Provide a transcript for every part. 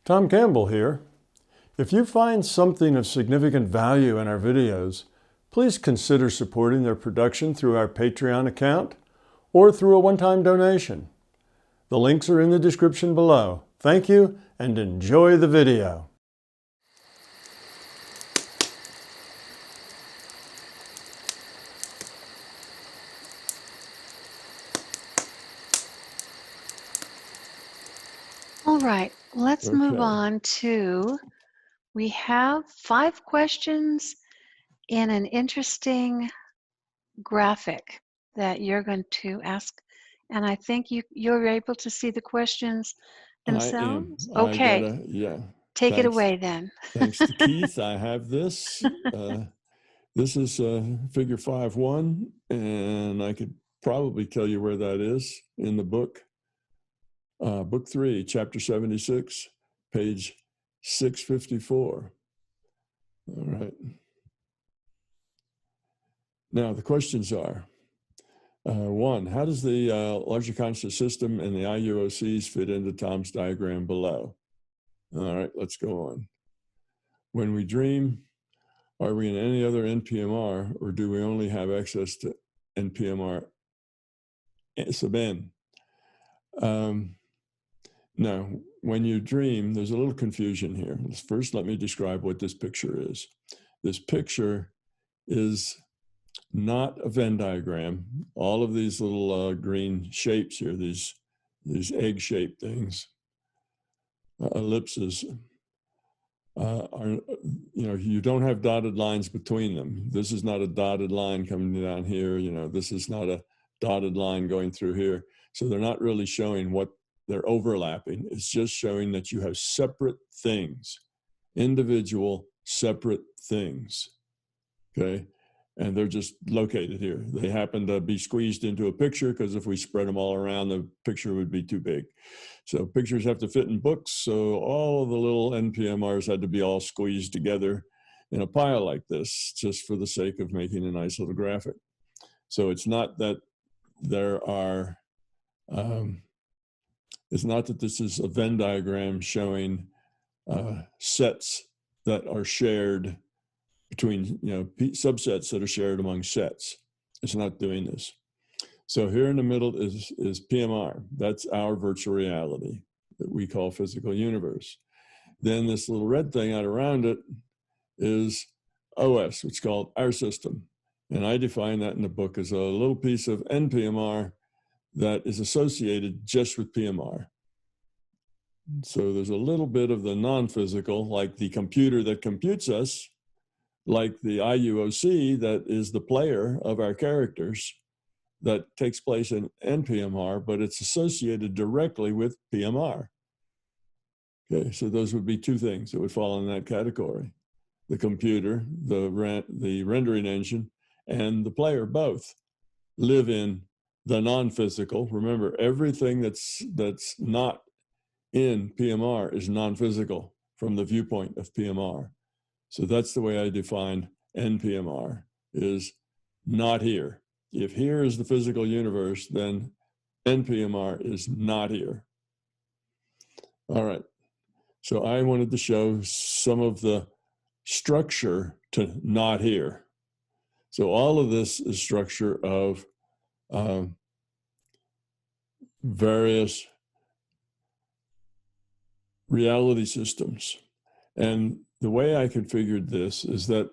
Tom Campbell here. If you find something of significant value in our videos, please consider supporting their production through our Patreon account or through a one-time donation. The links are in the description below. Thank you and enjoy the video. All right, let's move on to, we have 5 questions in an interesting graphic that you're going to ask. And I think you're able to see the questions themselves? I am. Okay. Take it away then. Thanks to Keith, I have this. This is figure 5.1, and I could probably tell you where that is in the book. Book 3, chapter 76, page 654. All right. Now, the questions are, 1, how does the larger conscious system and the IUOCs fit into Tom's diagram below? All right, let's go on. When we dream, are we in any other NPMR, or do we only have access to NPMR sub n? Now, when you dream, there's a little confusion here. First, let me describe what this picture is. This picture is not a Venn diagram. All of these little green shapes here, these egg-shaped things, ellipses, you don't have dotted lines between them. This is not a dotted line coming down here. This is not a dotted line going through here. So they're not really showing what they're overlapping. It's just showing that you have separate things, individual separate things, okay? And they're just located here. They happen to be squeezed into a picture because if we spread them all around, the picture would be too big. So pictures have to fit in books. So all of the little NPMRs had to be all squeezed together in a pile like this, just for the sake of making a nice little graphic. So it's not that there are, it's not that this is a Venn diagram showing sets that are shared between, subsets that are shared among sets. It's not doing this. So here in the middle is PMR. That's our virtual reality that we call physical universe. Then this little red thing out around it is OS, which is called our system. And I define that in the book as a little piece of NPMR that is associated just with PMR. So there's a little bit of the non-physical, like the computer that computes us, like the IUOC that is the player of our characters, that takes place in NPMR, but it's associated directly with PMR. Okay, so those would be 2 things that would fall in that category. The computer, the rendering engine, and the player both live in the non-physical. Remember, everything that's not in PMR is non-physical from the viewpoint of PMR. So that's the way I define NPMR, is not here. If here is the physical universe, then NPMR is not here. All right. So I wanted to show some of the structure to not here. So all of this is structure of various reality systems. And the way I configured this is that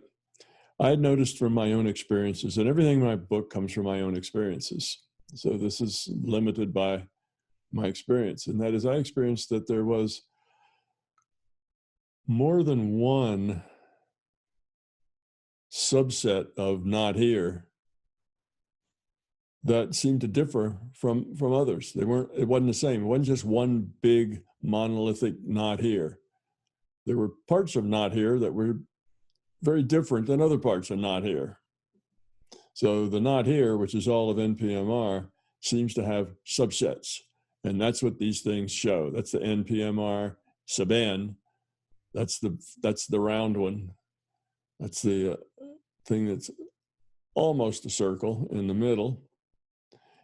I had noticed from my own experiences, and everything in my book comes from my own experiences. So this is limited by my experience. And that is, I experienced that there was more than one subset of not here that seemed to differ from others. It wasn't the same. It wasn't just one big monolithic not here. There were parts of not here that were very different than other parts of not here. So the not here, which is all of NPMR, seems to have subsets. And that's what these things show. That's the NPMR sub n. That's the round one. That's the thing that's almost a circle in the middle.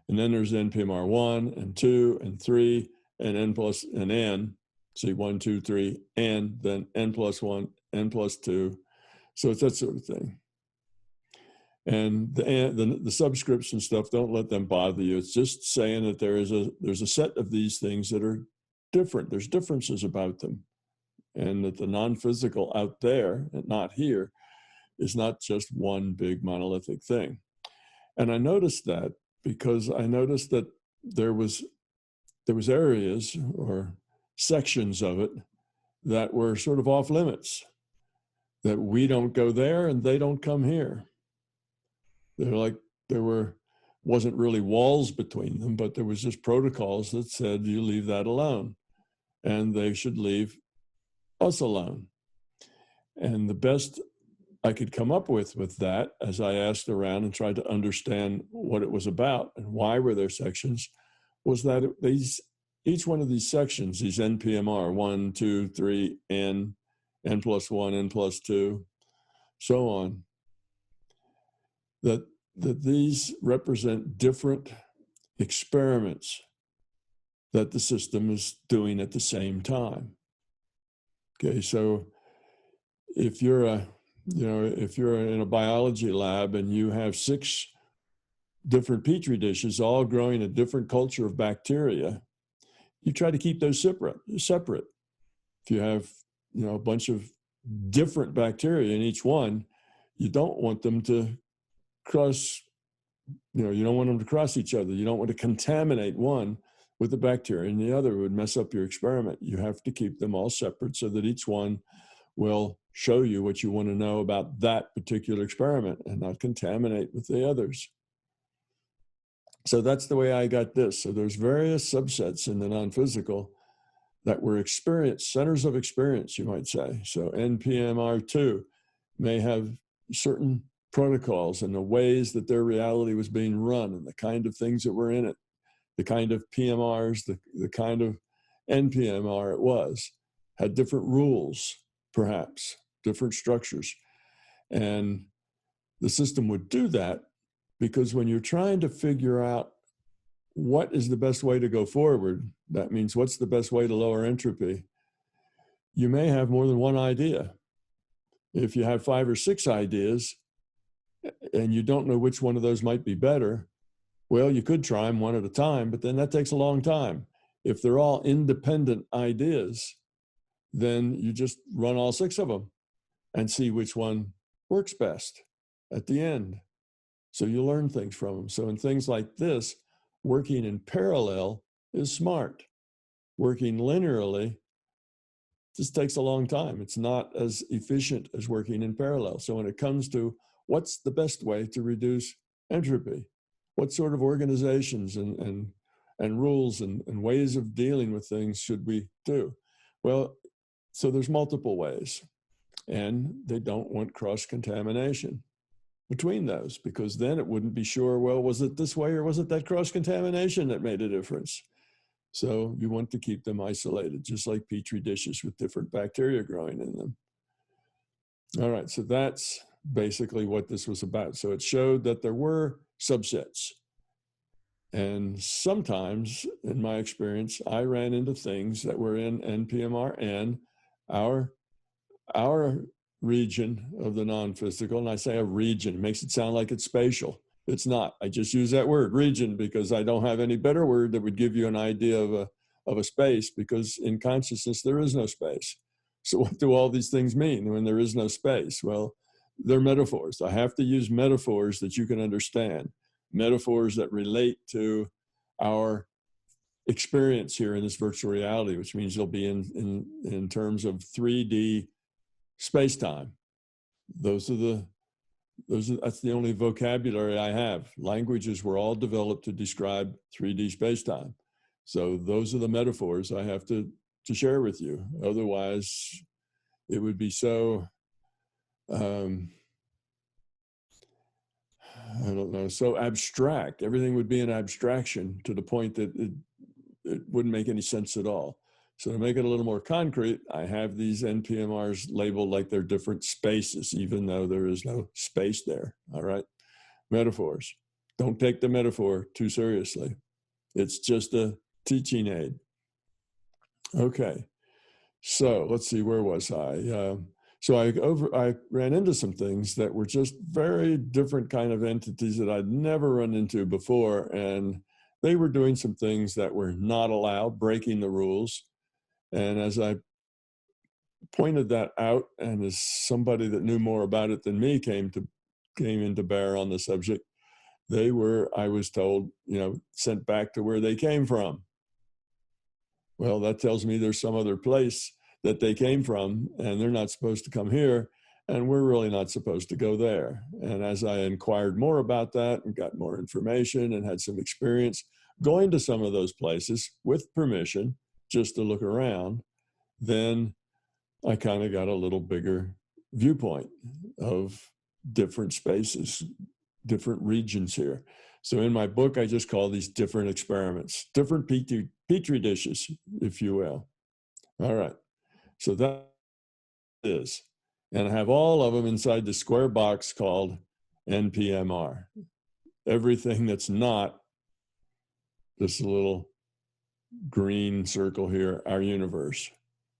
And then there's NPMR 1 and 2 and 3 and n plus and n. See, 1, 2, 3, and then n plus 1, n plus 2. So it's that sort of thing. And the subscripts and stuff, don't let them bother you. It's just saying that there's a set of these things that are different. There's differences about them. And that the non-physical out there, and not here, is not just one big monolithic thing. And I noticed that because I noticed that there was areas or sections of it that were sort of off limits, that we don't go there and they don't come here. They're like, wasn't really walls between them, but there was just protocols that said you leave that alone and they should leave us alone. And the best I could come up with that, as I asked around and tried to understand what it was about and why were there sections, was that each one of these sections, these NPMR, 1, 2, 3, n plus 1, n plus 2, so on, that these represent different experiments that the system is doing at the same time. Okay, so if you're in a biology lab and you have 6 different petri dishes all growing a different culture of bacteria, you try to keep those separate. If you have, a bunch of different bacteria in each one, you don't want them to cross, you don't want them to cross each other. You don't want to contaminate one with the bacteria and the other. Would mess up your experiment. You have to keep them all separate so that each one will show you what you want to know about that particular experiment and not contaminate with the others. So that's the way I got this. So there's various subsets in the non-physical that were centers of experience, you might say. So NPMR2 may have certain protocols and the ways that their reality was being run and the kind of things that were in it, the kind of PMRs, the kind of NPMR it was, had different rules, perhaps, different structures. And the system would do that because when you're trying to figure out what is the best way to go forward, that means what's the best way to lower entropy, you may have more than one idea. If you have 5 or 6 ideas and you don't know which one of those might be better, well, you could try them one at a time, but then that takes a long time. If they're all independent ideas, then you just run all 6 of them and see which one works best at the end. So you learn things from them. So in things like this, working in parallel is smart. Working linearly just takes a long time. It's not as efficient as working in parallel. So when it comes to what's the best way to reduce entropy, what sort of organizations and rules and ways of dealing with things should we do? Well, so there's multiple ways, and they don't want cross-contamination between those, because then it wouldn't be sure, well, was it this way or was it that cross-contamination that made a difference? So you want to keep them isolated, just like petri dishes with different bacteria growing in them. All right, so that's basically what this was about. So it showed that there were subsets. And sometimes, in my experience, I ran into things that were in NPMR and our region of the non-physical, and I say a region, it makes it sound like it's spatial. It's not. I just use that word, region, because I don't have any better word that would give you an idea of a space, because in consciousness, there is no space. So what do all these things mean when there is no space? Well, they're metaphors. I have to use metaphors that you can understand, metaphors that relate to our experience here in this virtual reality, which means they'll be in terms of 3D space-time. That's the only vocabulary I have. Languages were all developed to describe 3D space-time. So those are the metaphors I have to share with you. Otherwise, it would be so, I don't know, so abstract. Everything would be an abstraction to the point that it wouldn't make any sense at all. So to make it a little more concrete, I have these NPMRs labeled like they're different spaces, even though there is no space there, all right? Metaphors. Don't take the metaphor too seriously. It's just a teaching aid. Okay, So let's see, where was I? So I ran into some things that were just very different kind of entities that I'd never run into before. And they were doing some things that were not allowed, breaking the rules. And as I pointed that out, and as somebody that knew more about it than me came into bear on the subject, they were, I was told, sent back to where they came from. Well, that tells me there's some other place that they came from, and they're not supposed to come here, and we're really not supposed to go there. And as I inquired more about that and got more information and had some experience going to some of those places with permission, just to look around, then I kind of got a little bigger viewpoint of different spaces, different regions here. So in my book, I just call these different experiments, different petri dishes, if you will. All right. So that is, and I have all of them inside the square box called NPMR. Everything that's not this little green circle here, our universe.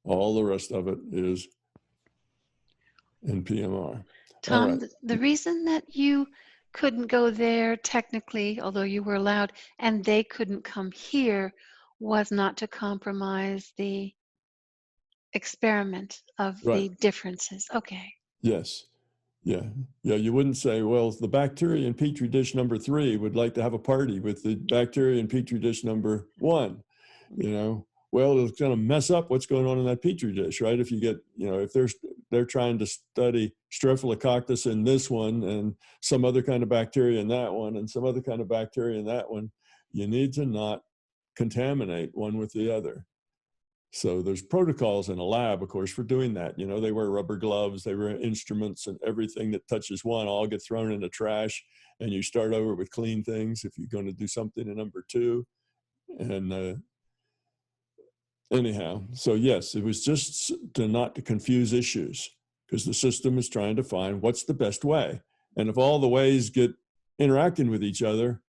All the rest of it is NPMR. Tom, All right. the reason that you couldn't go there technically, although you were allowed, and they couldn't come here, was not to compromise the experiment of Right. the differences. Okay. Yes. Yeah. Yeah. You wouldn't say, well, the bacteria in Petri dish number 3 would like to have a party with the bacteria in Petri dish number 1. Well, it's going to mess up what's going on in that Petri dish, right? If you get, if they're trying to study Staphylococcus in this one and some other kind of bacteria in that one and some other kind of bacteria in that one, you need to not contaminate one with the other. So there's protocols in a lab, of course, for doing that. They wear rubber gloves, they wear instruments, and everything that touches one all get thrown in the trash, and you start over with clean things if you're going to do something in number 2. And anyhow, so yes, it was just not to confuse issues, because the system is trying to find what's the best way. And if all the ways get interacting with each other,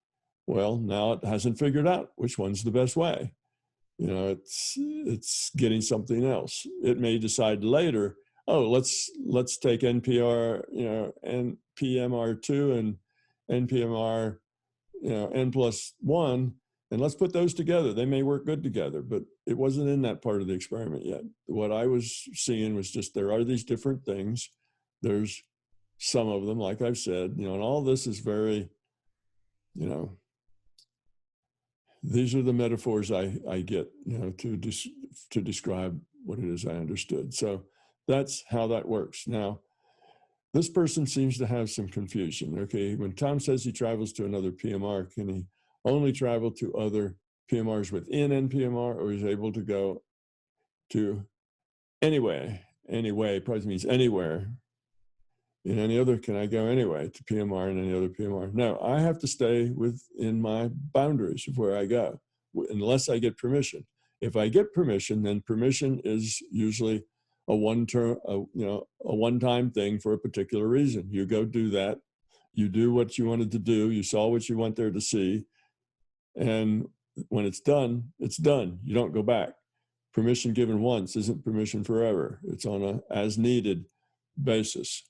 well, now it hasn't figured out which one's the best way. It's getting something else. It may decide later, oh, let's take NPR, NPMR2 and NPMR, N+1, and let's put those together. They may work good together, but it wasn't in that part of the experiment yet. What I was seeing was just there are these different things. There's some of them, like I've said, and all this is very, these are the metaphors I get, to describe what it is I understood. So that's how that works. Now, this person seems to have some confusion. Okay, when Tom says he travels to another PMR, can he only travel to other PMRs within NPMR, or is able to go to anyway probably means anywhere. In any other, can I go anyway to PMR and any other PMR? No, I have to stay within my boundaries of where I go, unless I get permission. If I get permission, then permission is usually a one-time thing for a particular reason. You go do that. You do what you wanted to do. You saw what you went there to see. And when it's done, it's done. You don't go back. Permission given once isn't permission forever. It's on a as-needed basis.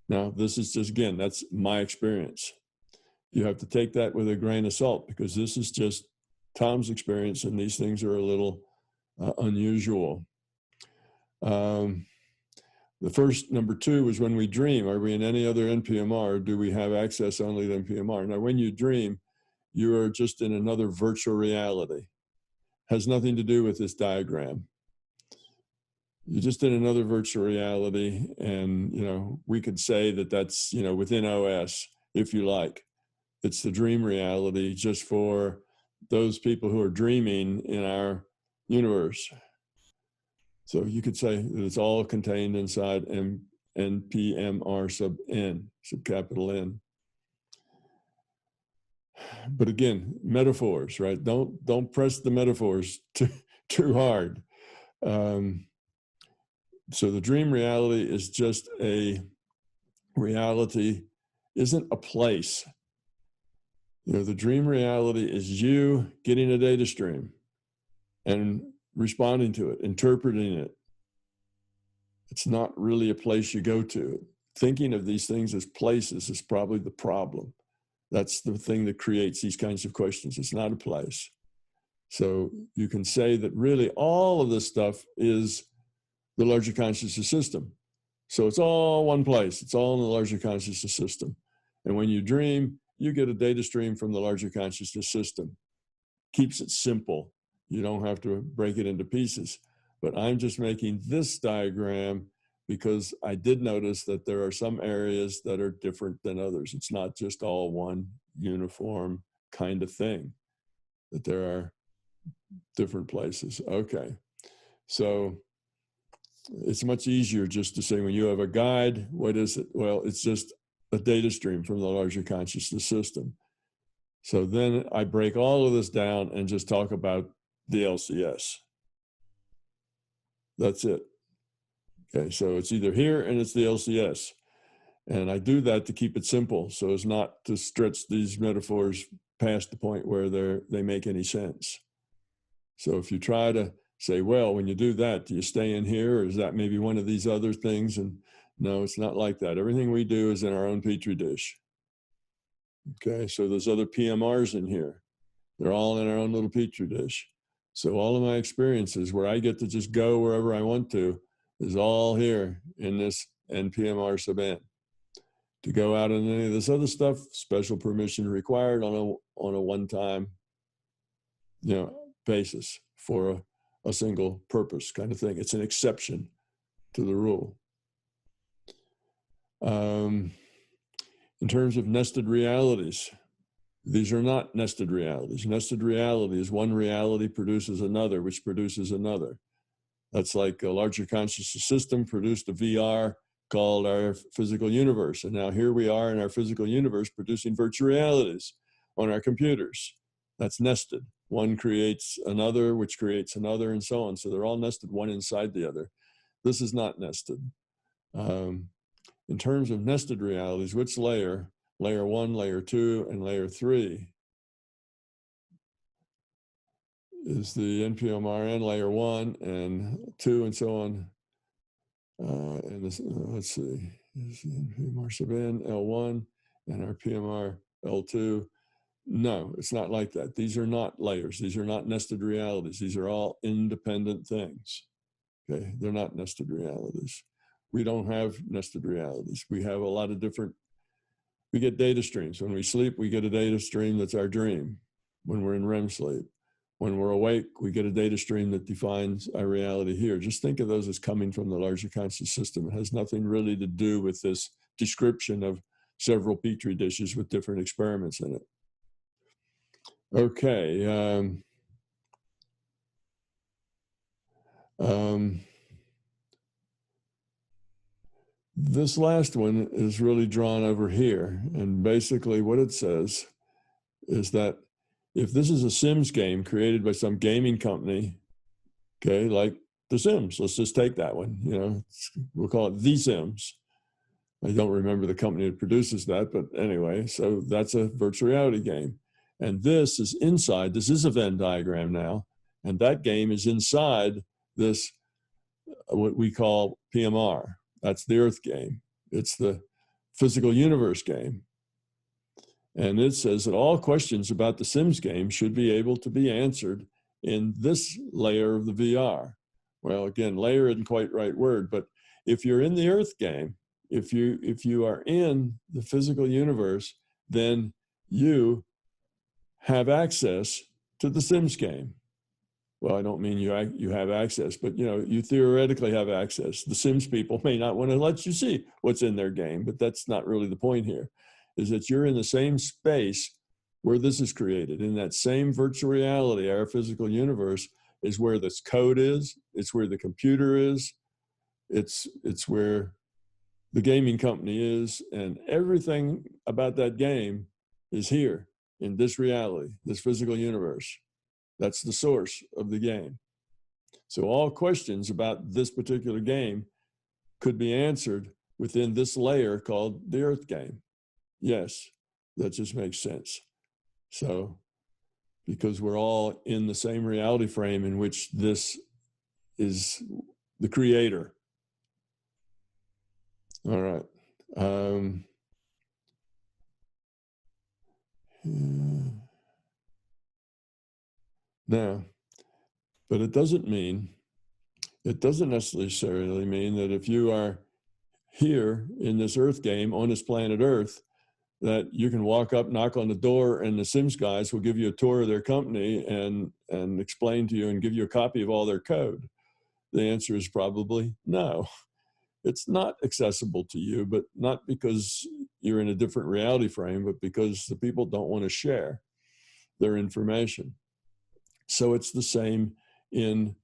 Now, this is just, again, that's my experience. You have to take that with a grain of salt, because this is just Tom's experience, and these things are a little unusual. The first, number 2, was when we dream. Are we in any other NPMR, or do we have access only to NPMR? Now, when you dream, you are just in another virtual reality. Has nothing to do with this diagram. You're just in another virtual reality, and we could say that that's within OS, if you like. It's the dream reality just for those people who are dreaming in our universe. So you could say that it's all contained inside NPMR sub N, sub capital N. But again, metaphors, right? Don't press the metaphors too hard. So the dream reality is just a reality, isn't a place. The dream reality is you getting a data stream and responding to it, interpreting it, It's not really a place you go to. Thinking of these things as places is probably the problem. That's the thing that creates these kinds of questions. It's not a place. So you can say that really all of this stuff is the larger consciousness system. So it's all one place. It's all in the larger consciousness system. And when you dream, you get a data stream from the larger consciousness system. Keeps it simple. You don't have to break it into pieces. But I'm just making this diagram because I did notice that there are some areas that are different than others. It's not just all one uniform kind of thing, that there are different places. Okay, so it's much easier just to say when you have a guide, what is it? Well, it's just a data stream from the larger consciousness system. So then I break all of this down and just talk about the LCS. That's it. Okay, so it's either here and it's the LCS. And I do that to keep it simple so as not to stretch these metaphors past the point where they make any sense. So if you try to say, well, when you do that, do you stay in here, or is that maybe one of these other things? And no, it's not like that. Everything we do is in our own petri dish. Okay, so there's other PMRs in here. They're all in our own little petri dish. So all of my experiences where I get to just go wherever I want to is all here in this NPMR sub n. To go out on any of this other stuff, special permission required on a one-time, basis for a single purpose kind of thing. It's an exception to the rule. In terms of nested realities, these are not nested realities. Nested reality is one reality produces another, which produces another. That's like a larger consciousness system produced a VR called our physical universe. And now here we are in our physical universe producing virtual realities on our computers. That's nested. One creates another, which creates another, and so on. So they're all nested one inside the other. This is not nested. In terms of nested realities, which layer? Layer 1, layer 2, and layer 3 is the NPMRN layer 1 and 2 and so on. And this, let's see, is the NPMR sub n L1 and our PMR L2. No, it's not like that. These are not layers. These are not nested realities. These are all independent things. Okay, they're not nested realities. We don't have nested realities. We have a lot of different, we get data streams. When we sleep, we get a data stream that's our dream when we're in REM sleep. When we're awake, we get a data stream that defines our reality here. Just think of those as coming from the larger conscious system. It has nothing really to do with this description of several petri dishes with different experiments in it. Okay. This last one is really drawn over here. And basically what it says is that if this is a Sims game created by some gaming company, okay, like The Sims, let's just take that one, we'll call it The Sims. I don't remember the company that produces that, but anyway, so that's a virtual reality game. And this is inside, this is a Venn diagram now, and that game is inside this, what we call PMR. That's the Earth game. It's the physical universe game. And it says that all questions about the Sims game should be able to be answered in this layer of the VR. Well, again, layer isn't quite the right word, but if you're in the Earth game, if you are in the physical universe, then you have access to the Sims game. Well, I don't mean you have access, but you theoretically have access. The Sims people may not want to let you see what's in their game, but that's not really the point here, is that you're in the same space where this is created. In that same virtual reality, our physical universe is where this code is, it's where the computer is, it's where the gaming company is, and everything about that game is here in this reality, this physical universe. That's the source of the game. So all questions about this particular game could be answered within this layer called the Earth game. Yes, that just makes sense. So, because we're all in the same reality frame in which this is the creator. All right. Now, but it doesn't necessarily mean that if you are here in this Earth game on this planet Earth, that you can walk up, knock on the door, and the Sims guys will give you a tour of their company and explain to you and give you a copy of all their code. The answer is probably no. It's not accessible to you, but not because you're in a different reality frame, but because the people don't want to share their information. So it's the same in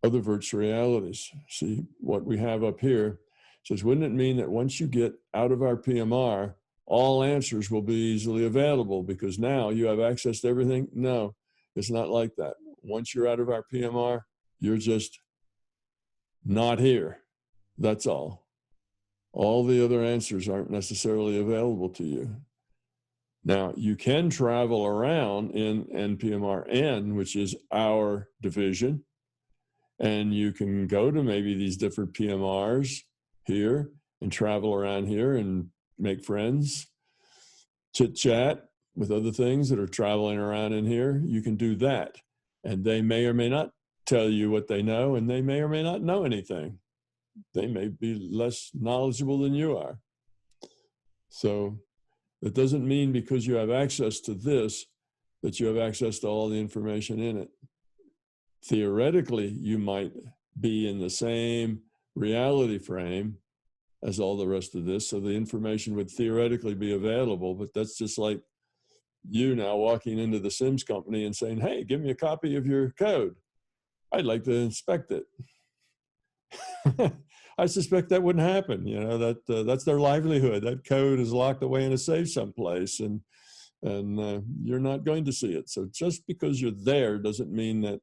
other virtual realities. See, what we have up here says, wouldn't it mean that once you get out of our PMR, all answers will be easily available because now you have access to everything? No, it's not like that. Once you're out of our PMR, you're just not here. That's all. All the other answers aren't necessarily available to you. Now, you can travel around in NPMRN, which is our division, and you can go to maybe these different PMRs here and travel around here and make friends, chit chat with other things that are traveling around in here. You can do that. And they may or may not tell you what they know, and they may or may not know anything. They may be less knowledgeable than you are. So it doesn't mean because you have access to this that you have access to all the information in it. Theoretically, you might be in the same reality frame as all the rest of this, so the information would theoretically be available, but that's just like you now walking into the Sims company and saying, hey, give me a copy of your code. I'd like to inspect it. I suspect that wouldn't happen. You know, that's their livelihood. That code is locked away in a safe someplace, and you're not going to see it. So just because you're there doesn't mean that,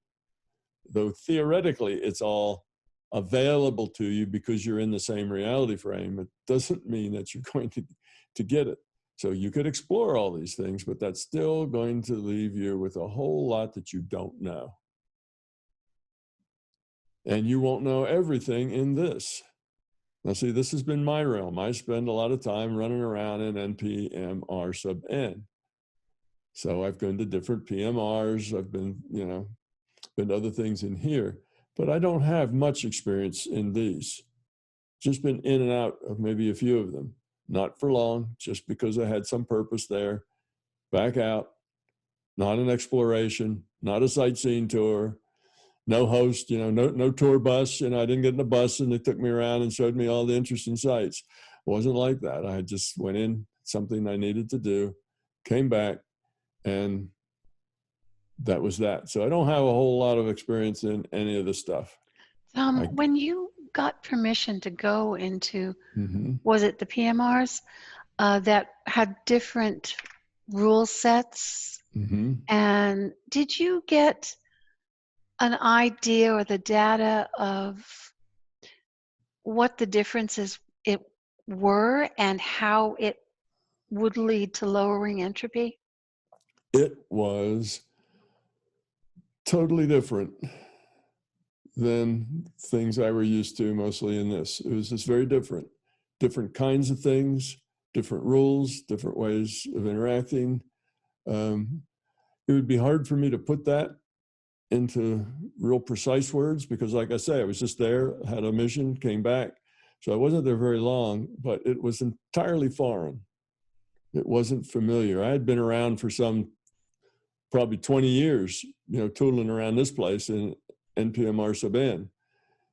though theoretically it's all available to you because you're in the same reality frame, it doesn't mean that you're going to get it. So you could explore all these things, but that's still going to leave you with a whole lot that you don't know. And you won't know everything in this. Now, see, this has been my realm. I spend a lot of time running around in NPMR sub N. So I've gone to different PMRs. I've been, been to other things in here, but I don't have much experience in these. Just been in and out of maybe a few of them. Not for long, just because I had some purpose there. Back out, not an exploration, not a sightseeing tour. No host, no tour bus. I didn't get in a bus and they took me around and showed me all the interesting sights. It wasn't like that. I just went in, something I needed to do, came back, and that was that. So I don't have a whole lot of experience in any of this stuff. When you got permission to go into, was it the PMRs that had different rule sets? And did you get an idea or the data of what the differences were and how it would lead to lowering entropy? It was totally different than things I were used to mostly in this. It was just very different. Different kinds of things, different rules, different ways of interacting. It would be hard for me to put that into real precise words because, like I say, I was just there, had a mission, came back. So I wasn't there very long, but it was entirely foreign. It wasn't familiar. I had been around for probably 20 years, tooling around this place in NPMR sub N.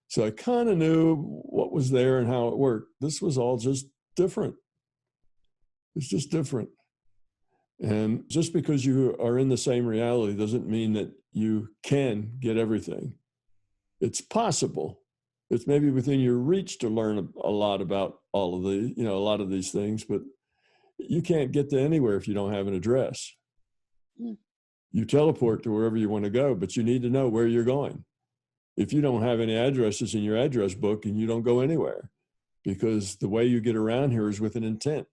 So I kind of knew what was there and how it worked. This was all just different. It's just different. And just because you are in the same reality doesn't mean that you can get everything. It's possible. It's maybe within your reach to learn a lot about all of the, a lot of these things, but you can't get to anywhere if you don't have an address. You teleport to wherever you want to go, but you need to know where you're going. If you don't have any addresses in your address book, and you don't go anywhere, because the way you get around here is with an intent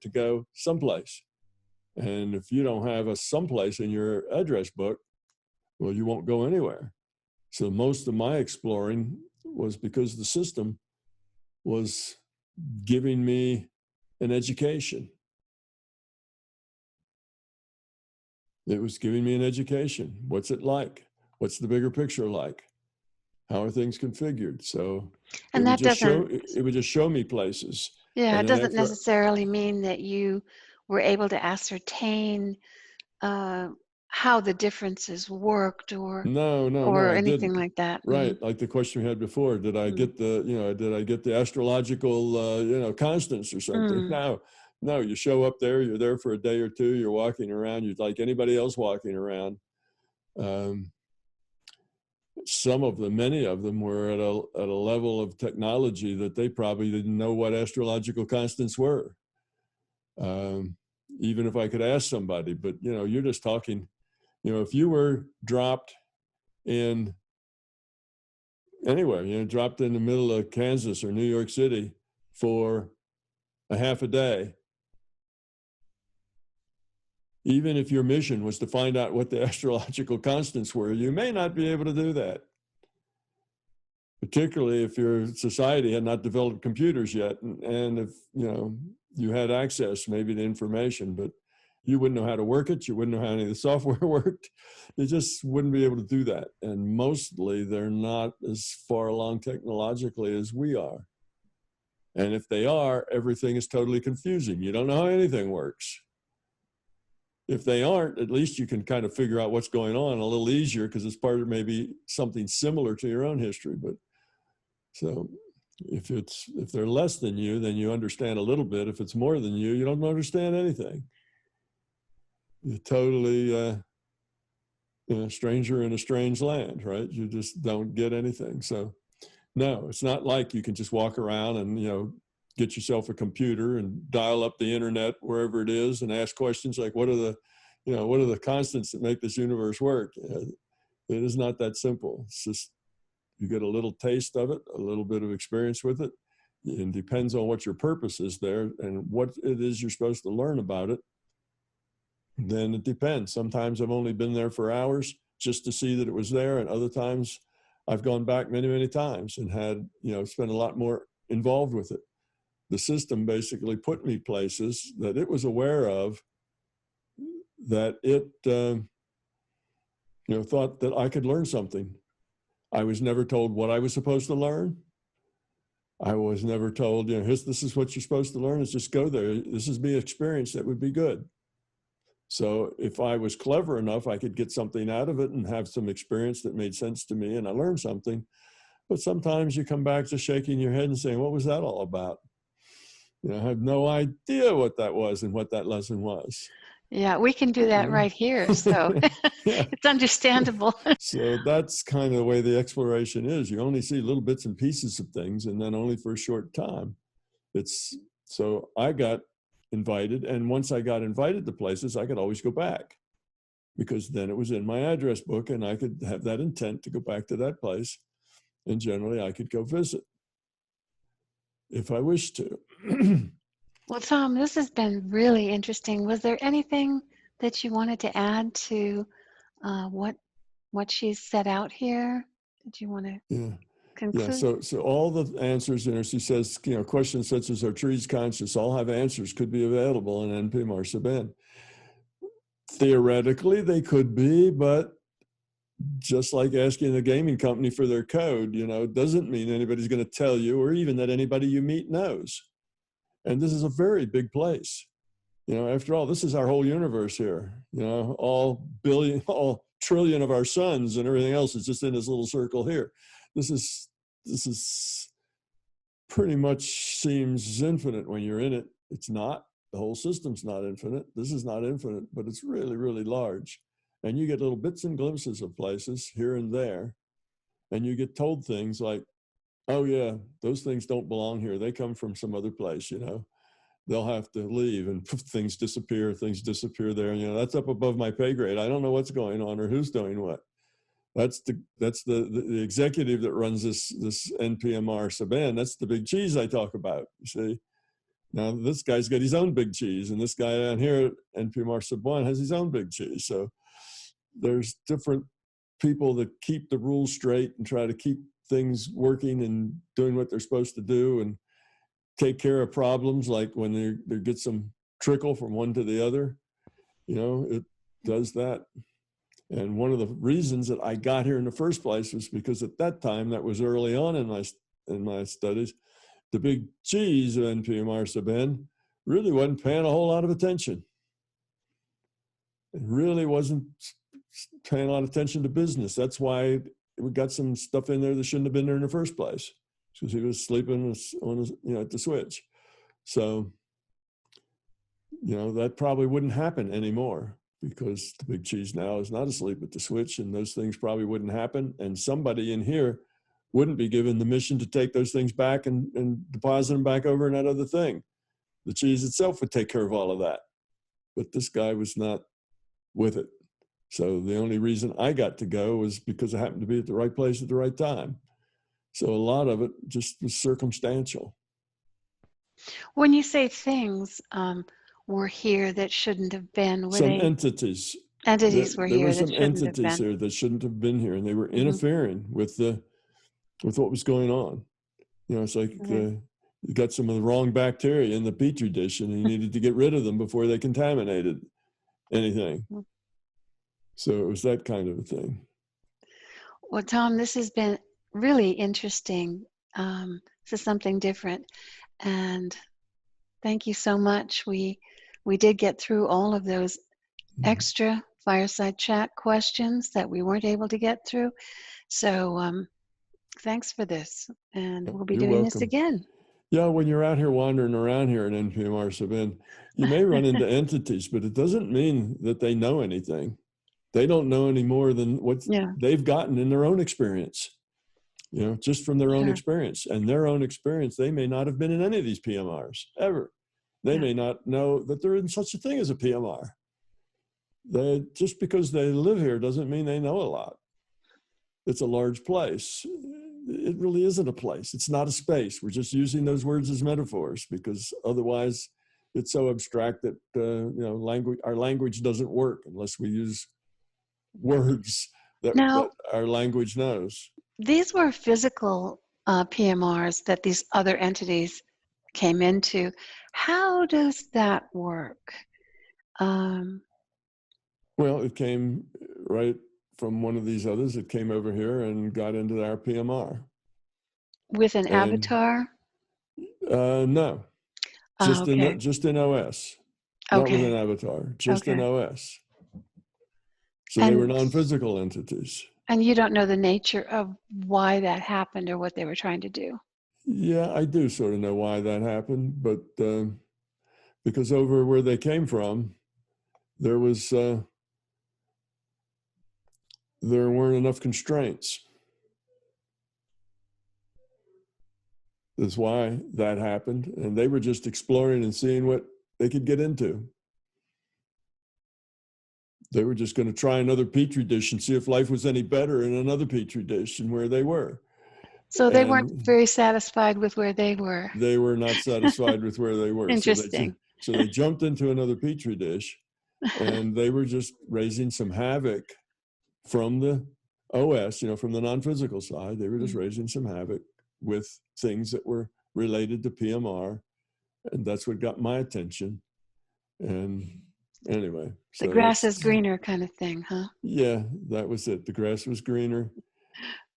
to go someplace. And if you don't have a someplace in your address book, well, you won't go anywhere. So most of my exploring was because the system was giving me an education. It was giving me an education. What's it like? What's the bigger picture like? How are things configured? So And that doesn't, it would just show me places. yeah, And it then doesn't after, necessarily mean that you were able to ascertain how the differences worked or no, I anything didn't. like that. Right, like the question we had before, did I get the, did I get the astrological, constants or something? Mm. No, you show up there, you're there for a day or two, you're walking around, you're like anybody else walking around. Some of them, many of them were at a level of technology that they probably didn't know what astrological constants were. Even if I could ask somebody, but you're just talking, if you were dropped in anywhere, dropped in the middle of Kansas or New York City for a half a day, even if your mission was to find out what the astrological constants were, you may not be able to do that. Particularly if your society had not developed computers yet, and if you had access maybe to information, but you wouldn't know how to work it, you wouldn't know how any of the software worked, you just wouldn't be able to do that. And mostly they're not as far along technologically as we are. And if they are, everything is totally confusing. You don't know how anything works. If they aren't, at least you can kind of figure out what's going on a little easier, because it's part of maybe something similar to your own history. But so if they're less than you, then you understand a little bit. If it's more than you, you don't understand anything. You're totally a stranger in a strange land, right? You just don't get anything. So no, it's not like you can just walk around and, get yourself a computer and dial up the internet wherever it is and ask questions like, what are the constants that make this universe work? It is not that simple. It's just, you get a little taste of it, a little bit of experience with it. It depends on what your purpose is there and what it is you're supposed to learn about it. Then it depends. Sometimes I've only been there for hours just to see that it was there. And other times I've gone back many, many times and had, spent a lot more involved with it. The system basically put me places that it was aware of, that it, thought that I could learn something. I was never told what I was supposed to learn. I was never told, this is what you're supposed to learn, is just go there. This is the experience that would be good. So if I was clever enough, I could get something out of it and have some experience that made sense to me and I learned something. But sometimes you come back just shaking your head and saying, what was that all about? I have no idea what that was and what that lesson was. Yeah, we can do that right here. So Yeah. it's understandable. So that's kind of the way the exploration is. You only see little bits and pieces of things, and then only for a short time. So I got invited, and once I got invited to places, I could always go back, because then it was in my address book and I could have that intent to go back to that place, and generally I could go visit if I wished to. Well, Tom, this has been really interesting. Was there anything that you wanted to add to what she's set out here? Did you want to conclude? Yeah. So all the answers in her, she says, questions such as, are trees conscious, all have answers, could be available in NP-Mar-Sub-N. Theoretically, they could be, but just like asking a gaming company for their code, doesn't mean anybody's going to tell you, or even that anybody you meet knows. And this is a very big place. After all, this is our whole universe here. All trillion of our suns and everything else is just in this little circle here. This is pretty much seems infinite when you're in it. It's not. The whole system's not infinite. This is not infinite, but it's really, really large. And you get little bits and glimpses of places here and there. And you get told things like, oh yeah, those things don't belong here. They come from some other place, They'll have to leave, and things disappear there. That's up above my pay grade. I don't know what's going on or who's doing what. That's the executive that runs this NP-Mar-Sub-N. That's the big cheese I talk about. You see, now this guy's got his own big cheese, and this guy down here at NP-Mar-Sub-N has his own big cheese. So there's different people that keep the rules straight and try to keep things working and doing what they're supposed to do, and take care of problems, like when they get some trickle from one to the other. You know, it does that. And one of the reasons that I got here in the first place was because at that time, that was early on in my studies, the big cheese of NPMR sub-N really wasn't paying a whole lot of attention. It really wasn't paying a lot of attention to business. That's why we got some stuff in there that shouldn't have been there in the first place, because he was sleeping on his, at the switch. So, that probably wouldn't happen anymore, because the big cheese now is not asleep at the switch, and those things probably wouldn't happen. And somebody in here wouldn't be given the mission to take those things back and deposit them back over in that other thing. The cheese itself would take care of all of that. But this guy was not with it. So the only reason I got to go was because I happened to be at the right place at the right time. So a lot of it just was circumstantial. When you say things were here that shouldn't have been, were some they? entities. Entities were There here were that some shouldn't have entities been. here that shouldn't have been here, and they were interfering with what was going on. It's like you got some of the wrong bacteria in the petri dish, and you needed to get rid of them before they contaminated anything. So it was that kind of a thing. Well, Tom, this has been really interesting. This is something different, and thank you so much. We did get through all of those extra fireside chat questions that we weren't able to get through. So thanks for this, and we'll be You're doing welcome. this again. Yeah, when you're out here wandering around here at NPMR sub-N, you may run into entities, but it doesn't mean that they know anything. They don't know any more than what they've gotten in their own experience, just from their own experience. And their own experience, they may not have been in any of these PMRs ever. They may not know that there isn't such a thing as a PMR. Just because they live here doesn't mean they know a lot. It's a large place. It really isn't a place. It's not a space. We're just using those words as metaphors, because otherwise it's so abstract that our language doesn't work unless we use words that our language knows. These were physical PMRs that these other entities came into. How does that work? Well, it came right from one of these others. It came over here and got into our PMR. With an avatar? No, just in OS. Not with an avatar, just in OS. So they were non-physical entities. And you don't know the nature of why that happened or what they were trying to do? Yeah, I do sort of know why that happened, but because over where they came from, there weren't enough constraints. That's why that happened. And they were just exploring and seeing what they could get into. They were just going to try another petri dish and see if life was any better in another petri dish and where they were. So they weren't very satisfied with where they were. They were not satisfied with where they were. Interesting. So they jumped into another petri dish, and they were just raising some havoc from the OS, from the non-physical side. They were just raising some havoc with things that were related to PMR, and that's what got my attention. And anyway. The grass is greener kind of thing, huh? Yeah, that was it. The grass was greener.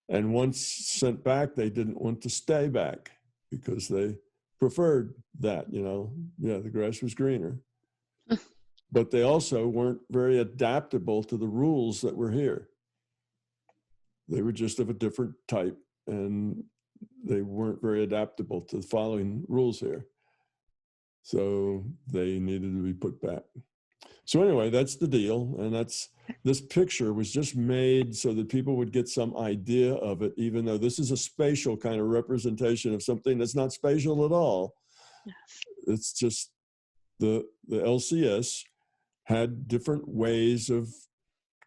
And once sent back, they didn't want to stay back because they preferred that, the grass was greener. But they also weren't very adaptable to the rules that were here. They were just of a different type, and they weren't very adaptable to the following rules here. So they needed to be put back. So anyway, that's the deal. And this picture was just made so that people would get some idea of it, even though this is a spatial kind of representation of something that's not spatial at all. It's just the LCS had different ways of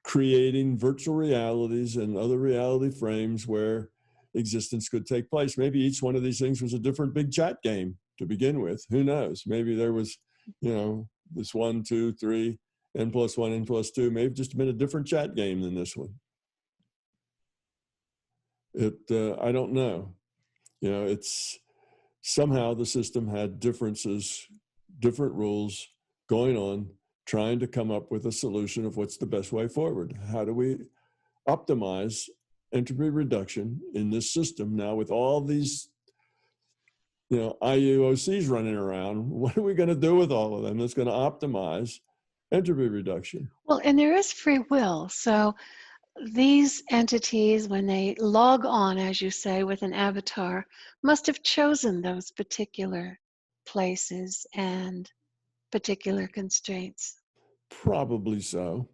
creating virtual realities and other reality frames where existence could take place. Maybe each one of these things was a different big chat game to begin with. Who knows? Maybe there was, this 1, 2, 3, n+1, n+2, may have just been a different chat game than this one. I don't know. somehow the system had differences, different rules going on, trying to come up with a solution of what's the best way forward. How do we optimize entropy reduction in this system now with all these IUOCs running around? What are we going to do with all of them that's going to optimize entropy reduction? Well, and there is free will. So these entities, when they log on, as you say, with an avatar, must have chosen those particular places and particular constraints. Probably so.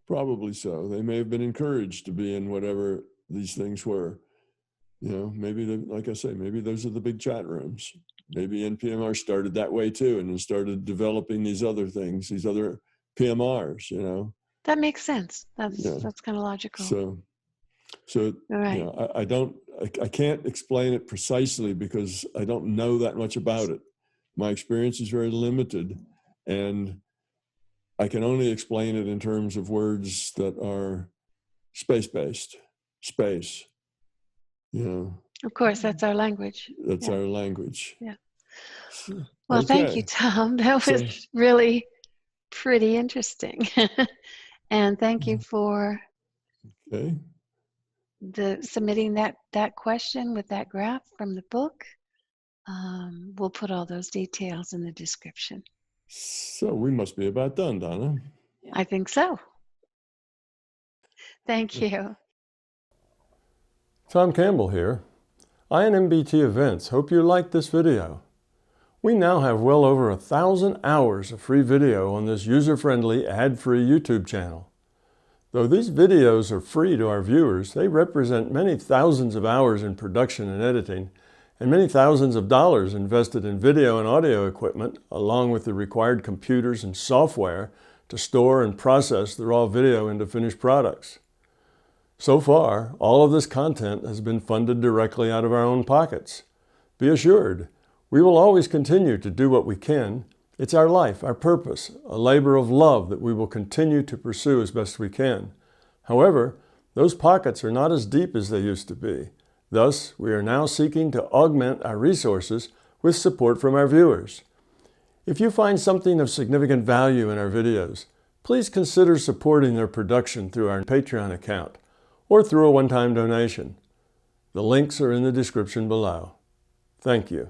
Probably so. They may have been encouraged to be in whatever these things were. Maybe, like I say, maybe those are the big chat rooms. Maybe NPMR started that way too, and then started developing these other things, these other PMRs, That makes sense. That's kind of logical. So right. I can't explain it precisely because I don't know that much about it. My experience is very limited, and I can only explain it in terms of words that are space-based, space. Of course, that's our language. That's our language. Yeah. Well, thank you, Tom. That was really pretty interesting. And thank you for submitting that question with that graph from the book. We'll put all those details in the description. So we must be about done, Donna. I think so. Thank you. Tom Campbell here. I and MBT Events hope you liked this video. We now have well over 1,000 hours of free video on this user-friendly, ad-free YouTube channel. Though these videos are free to our viewers, they represent many thousands of hours in production and editing, and many thousands of dollars invested in video and audio equipment, along with the required computers and software to store and process the raw video into finished products. So far, all of this content has been funded directly out of our own pockets. Be assured, we will always continue to do what we can. It's our life, our purpose, a labor of love that we will continue to pursue as best we can. However, those pockets are not as deep as they used to be. Thus, we are now seeking to augment our resources with support from our viewers. If you find something of significant value in our videos, please consider supporting their production through our Patreon account or through a one-time donation. The links are in the description below. Thank you.